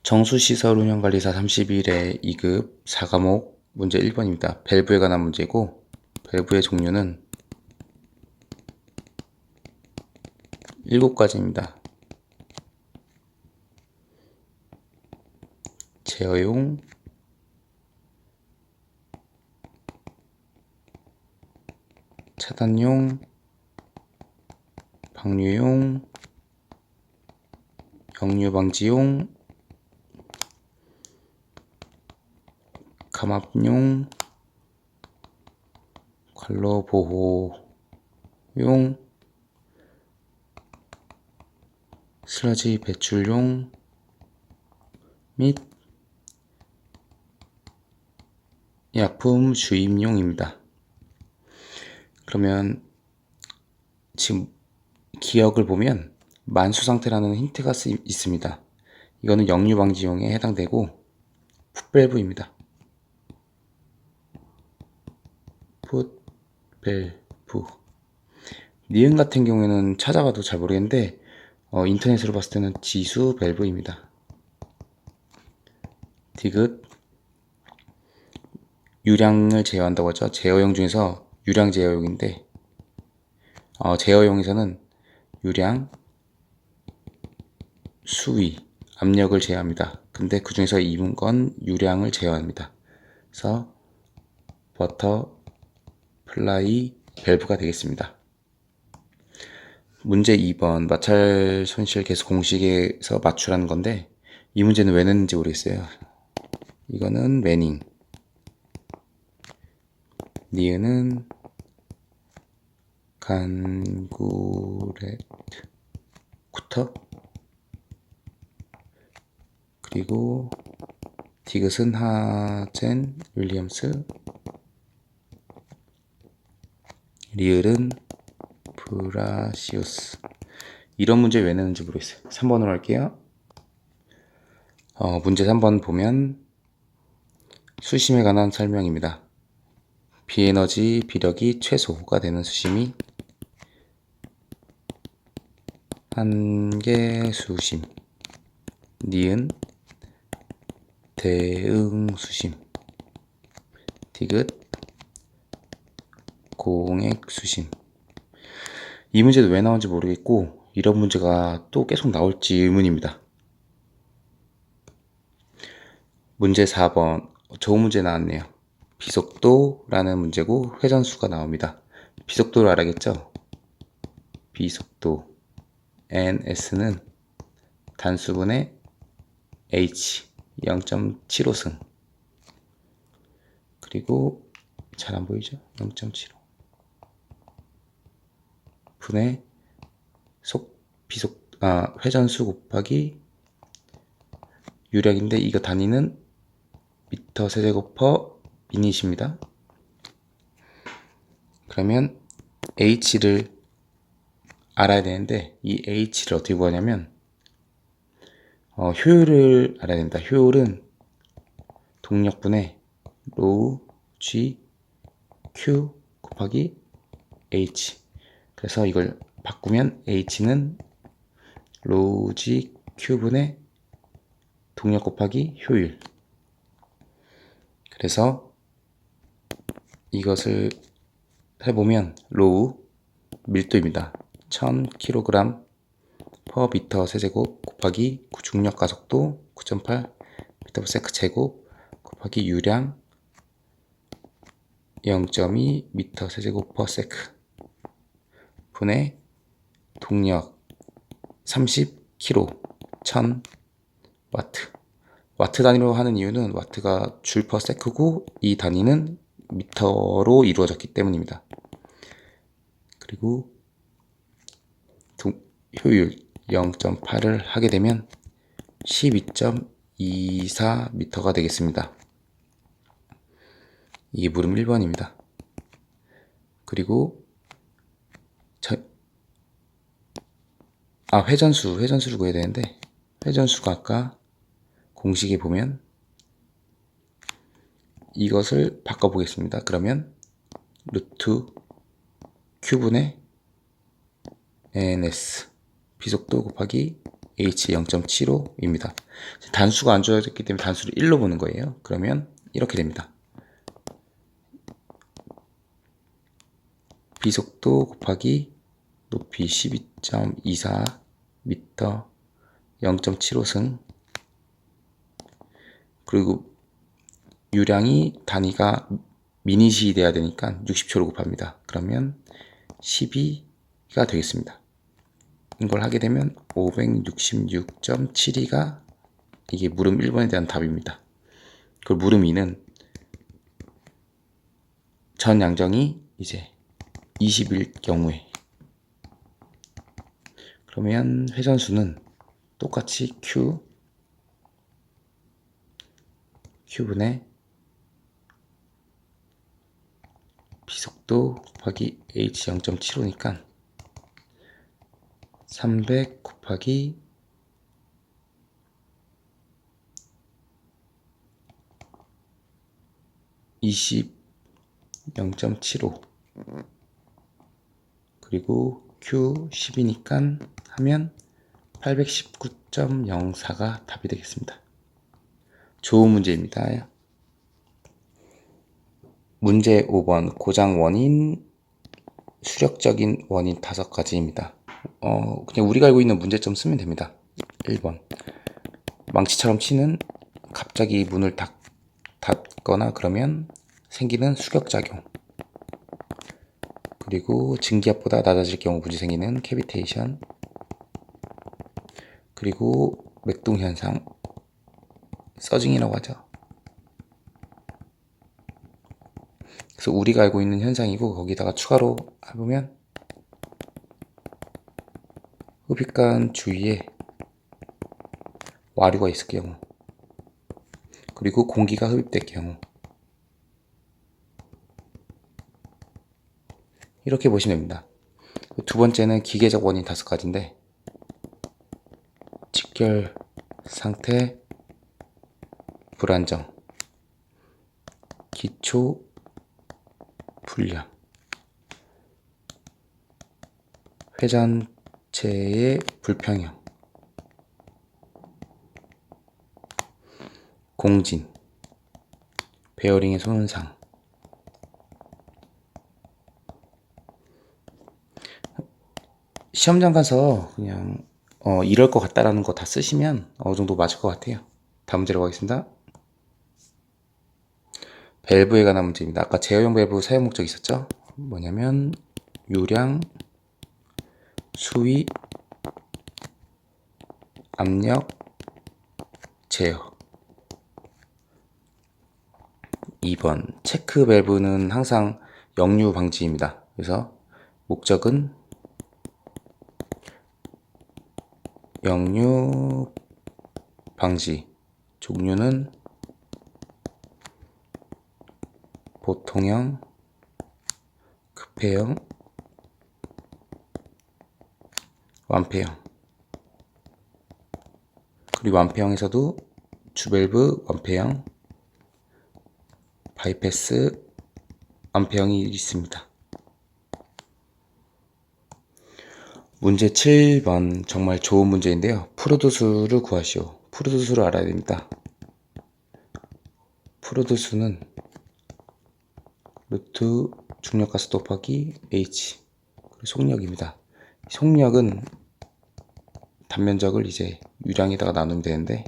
정수시설 운영관리사 31회 2급 4과목 문제 1번입니다. 밸브에 관한 문제고, 밸브의 종류는 7가지입니다. 제어용, 차단용, 방류용, 역류방지용, 감압용, 관로보호용, 슬러지 배출용 및 약품 주입용입니다. 그러면 지금 기억을 보면 만수상태라는 힌트가 있습니다. 이거는 역류방지용에 해당되고 풋밸브입니다. 풋밸브. 니은 같은 경우에는 찾아봐도 잘 모르겠는데 인터넷으로 봤을 때는 지수 밸브입니다. 디귿. 유량을 제어한다고 하죠. 제어용 중에서 유량 제어용인데 제어용에서는 유량, 수위, 압력을 제어합니다. 근데 그 중에서 이건 유량을 제어합니다. 그래서 버터플라이 밸브가 되겠습니다. 문제 2번 마찰 손실 계수 공식에서 맞추라는 건데 이 문제는 왜 냈는지 모르겠어요. 이거는 매닝, 니은은 간구렛 쿠터, 그리고 디귿은 하젠 윌리엄스, 리을은 브라시우스. 이런 문제 왜 내는지 모르겠어요. 3번으로 할게요. 문제 3번 보면 수심에 관한 설명입니다. 비에너지 비력이 최소가 되는 수심이 한계 수심, 니은 대응 수심, 디귿 공액 수심. 이 문제도 왜 나온지 모르겠고 이런 문제가 또 계속 나올지 의문입니다. 문제 4번 좋은 문제 나왔네요. 비속도라는 문제고 회전수가 나옵니다. 비속도를 알아야겠죠? 비속도 NS는 단수분의 H 0.75승, 그리고 잘 안 보이죠? 0.75 분의 회전수 곱하기 유력인데 이거 단위는 미터 세제곱 퍼 미닛입니다. 그러면 H를 알아야 되는데 이 H를 어떻게 구하냐면 효율을 알아야 된다. 효율은 동력분의 로우 G Q 곱하기 H. 그래서 이걸 바꾸면 H는 로우 G Q분의 동력 곱하기 효율. 그래서 이것을 해보면 로우 밀도입니다. 1000kg 퍼 미터 세제곱 곱하기 중력 가속도 9.8 미터 세크 제곱 곱하기 유량 0.2 미터 세제곱 퍼 세크 분의 동력 30kg 1000와트. 와트 단위로 하는 이유는 와트가 줄 퍼 세크고 이 단위는 미터로 이루어졌기 때문입니다. 그리고 효율 0.8을 하게 되면 12.24m가 되겠습니다. 이게 물음 1번입니다. 그리고 회전수를 구해야 되는데 회전수가 아까 공식에 보면 이것을 바꿔보겠습니다. 그러면 루트 Q분의 NS 비속도 곱하기 H 0.75입니다. 단수가 안 주어졌기 때문에 단수를 1로 보는 거예요. 그러면 이렇게 됩니다. 비속도 곱하기 높이 12.24 미터 0.75승, 그리고 유량이 단위가 미닛이 돼야 되니까 60초로 곱합니다. 그러면 12가 되겠습니다. 이걸 하게 되면 566.72가 이게 물음 1번에 대한 답입니다. 그리고 물음 2는 전 양정이 이제 20일 경우에, 그러면 회전수는 똑같이 Q분의 비속도 곱하기 H 0.75니까 300 곱하기 20 0.75 그리고 Q 10이니까 하면 819.04가 답이 되겠습니다. 좋은 문제입니다. 문제 5번 고장 원인, 수력적인 원인 5가지입니다. 그냥 우리가 알고 있는 문제점 쓰면 됩니다. 1번 망치처럼 치는, 갑자기 문을 닫거나 그러면 생기는 수격작용, 그리고 증기압보다 낮아질 경우 문제 생기는 캐비테이션, 그리고 맥동현상, 서징이라고 하죠. 그래서 우리가 알고 있는 현상이고, 거기다가 추가로 해보면 흡입관 주위에 와류가 있을 경우, 그리고 공기가 흡입될 경우, 이렇게 보시면 됩니다. 두 번째는 기계적 원인 5가지인데, 직결 상태 불안정, 기초 불량, 회전체의 불평형, 공진, 베어링의 손상. 시험장 가서 그냥 이럴 것 같다라는 거 다 쓰시면 어느 정도 맞을 것 같아요. 다음 문제로 가겠습니다. 밸브에 관한 문제입니다. 아까 제어용 밸브 사용 목적 있었죠? 뭐냐면 유량, 수위, 압력, 제어. 2번 체크 밸브는 항상 역류 방지입니다. 그래서 목적은 역류 방지, 종류는 보통형, 급회형, 완폐형. 그리고 완폐형에서도 주밸브 완폐형, 바이패스 완폐형이 있습니다. 문제 7번 정말 좋은 문제인데요. 프로드수를 구하시오. 프로드수를 알아야 됩니다. 프로드수는 루트 중력가스 곱하기 H, 속력입니다. 속력은 단면적을 이제 유량에다가 나누면 되는데,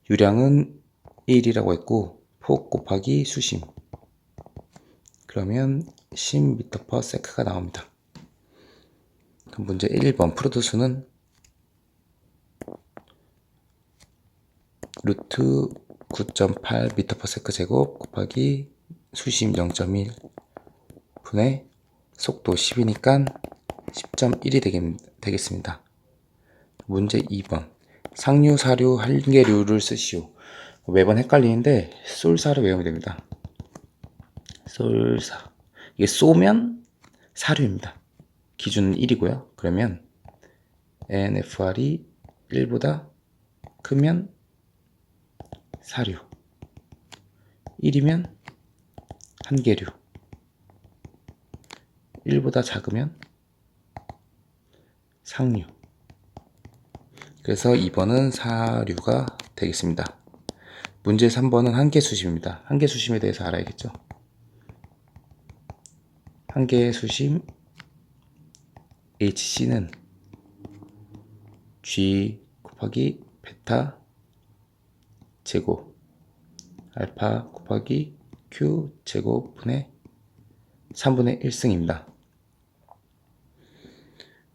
유량은 1이라고 했고 폭 곱하기 수심, 그러면 10m/s가 나옵니다. 그럼 문제 1번 프로드수는 루트 9.8 m/s 제곱 곱하기 수심 0.1 분의 속도 10이니까 10.1이 되겠습니다. 문제 2번 상류, 사류, 한계류를 쓰시오. 매번 헷갈리는데 쏠사를 외우면 됩니다. 쏠사, 이게 쏘면 사류입니다. 기준은 1이고요. 그러면 NFR이 1보다 크면 사류, 1이면 한계류, 1보다 작으면 상류. 그래서 2번은 사류가 되겠습니다. 문제 3번은 한계수심입니다. 한계수심에 대해서 알아야겠죠. 한계수심 HC는 G 곱하기 베타 제곱 알파 곱하기 Q 제곱분의 3분의 1승입니다.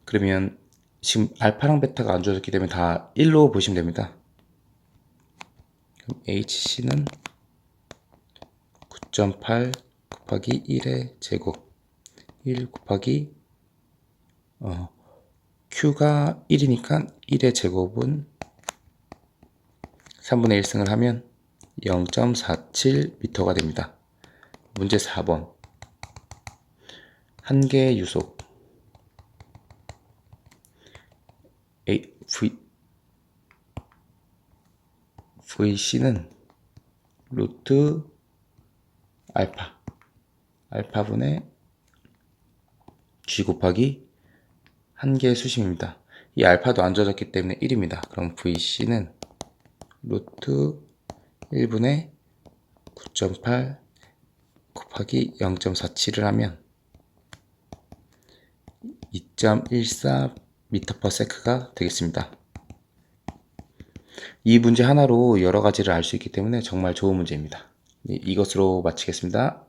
그러면 지금 알파랑 베타가 안 주어졌기 때문에 다 1로 보시면 됩니다. 그럼 HC는 9.8 곱하기 1의 제곱 1 곱하기 Q가 1이니까 1의 제곱은 3분의 1승을 하면 0.47m가 됩니다. 문제 4번 한계 유속 VC는 루트 알파분의 G 곱하기 한계 수심입니다. 이 알파도 안 젖었기 때문에 1입니다. 그럼 VC는 루트 1분의 9.8 곱하기 0.47을 하면 2.14m/s가 되겠습니다. 이 문제 하나로 여러 가지를 알 수 있기 때문에 정말 좋은 문제입니다. 이것으로 마치겠습니다.